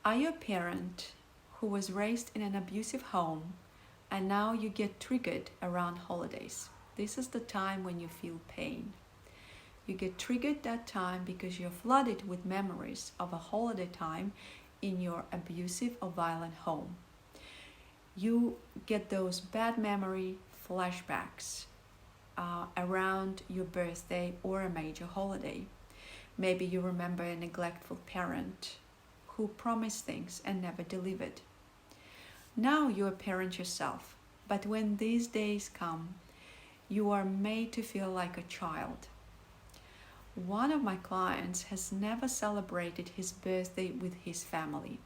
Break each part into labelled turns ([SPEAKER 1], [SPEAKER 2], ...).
[SPEAKER 1] Are you a parent who was raised in an abusive home and now you get triggered around holidays? This is the time when you feel pain. You get triggered that time because you're flooded with memories of a holiday time in your abusive or violent home. You get those bad memory flashbacks around your birthday or a major holiday. Maybe you remember a neglectful parent who promised things and never delivered. Now you're a parent yourself, but when these days come, you are made to feel like a child. One of my clients has never celebrated his birthday with his family.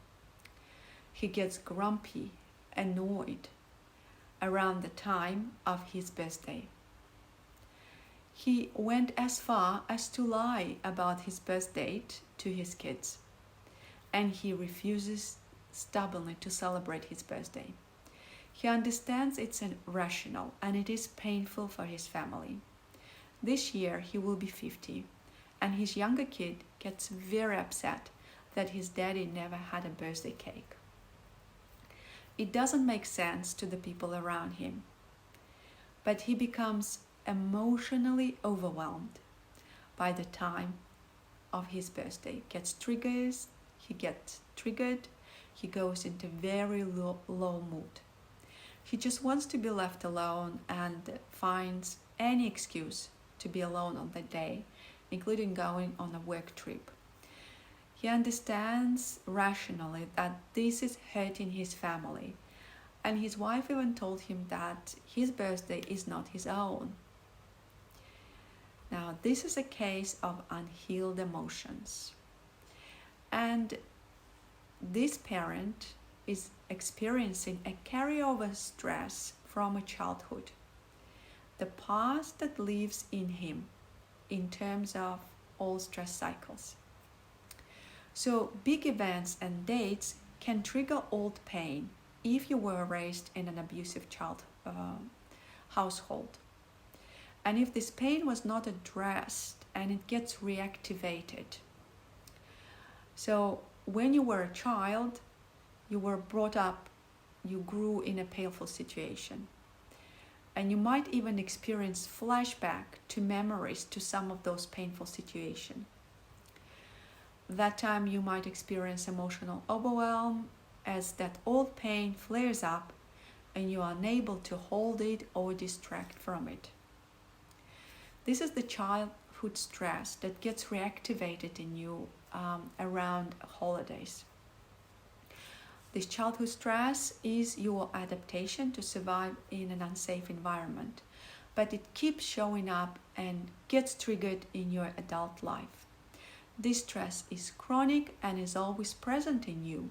[SPEAKER 1] He gets grumpy, annoyed around the time of his birthday. He went as far as to lie about his birth date to his kids, and he refuses stubbornly to celebrate his birthday. He understands it's irrational and it is painful for his family. This year he will be 50, and his younger kid gets very upset that his daddy never had a birthday cake. It doesn't make sense to the people around him, but he becomes emotionally overwhelmed by the time of his birthday. He gets triggered, he goes into very low mood. He just wants to be left alone and finds any excuse to be alone on that day, including going on a work trip. He understands rationally that this is hurting his family, and his wife even told him that his birthday is not his own. Now, this is a case of unhealed emotions. And this parent is experiencing a carryover stress from a childhood. The past that lives in him in terms of all stress cycles. So big events and dates can trigger old pain if you were raised in an abusive household. And if this pain was not addressed and it gets reactivated. So when you were a child, you were brought up, you grew in a painful situation. And you might even experience flashback to memories to some of those painful situations. That time you might experience emotional overwhelm as that old pain flares up and you are unable to hold it or distract from it. This is the childhood stress that gets reactivated in you around holidays. This childhood stress is your adaptation to survive in an unsafe environment, but it keeps showing up and gets triggered in your adult life. This stress is chronic and is always present in you.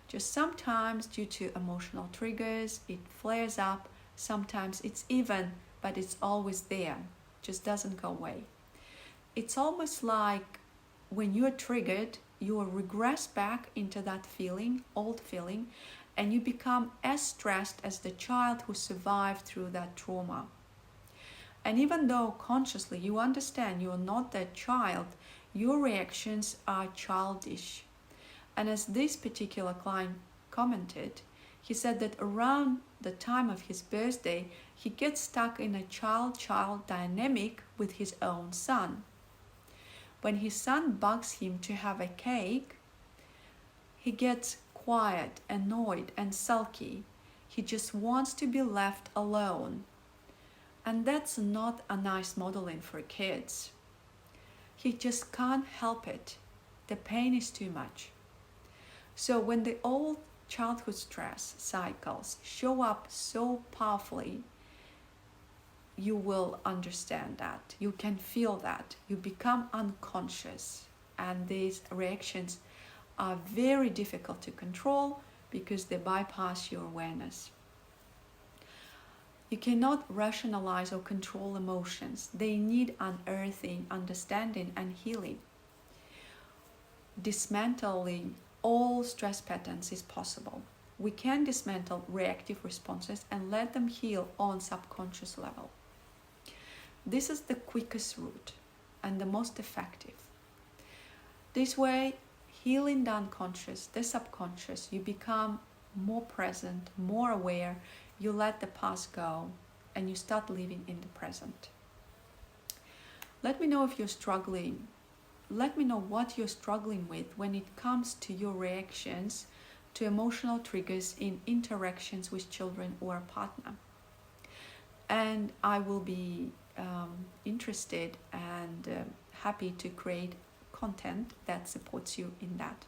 [SPEAKER 1] Just sometimes due to emotional triggers, it flares up. Sometimes it's even, but it's always there, just doesn't go away. It's almost like when you're triggered, you will regress back into that feeling, old feeling, and you become as stressed as the child who survived through that trauma. And even though consciously you understand you're not that child, your reactions are childish. And as this particular client commented, he said that around the time of his birthday, he gets stuck in a child-child dynamic with his own son. When his son bugs him to have a cake, he gets quiet, annoyed, and sulky. He just wants to be left alone. And that's not a nice modeling for kids. He just can't help it. The pain is too much. So when the old childhood stress cycles show up so powerfully, you will understand that. You can feel that. You become unconscious. And these reactions are very difficult to control because they bypass your awareness. You cannot rationalize or control emotions. They need unearthing, understanding, and healing. Dismantling all stress patterns is possible. We can dismantle reactive responses and let them heal on subconscious level. This is the quickest route and the most effective. This way, healing the unconscious, the subconscious, you become more present, more aware, you let the past go, and you start living in the present. Let me know if you're struggling. Let me know what you're struggling with when it comes to your reactions to emotional triggers in interactions with children or a partner. And I will be interested and happy to create content that supports you in that.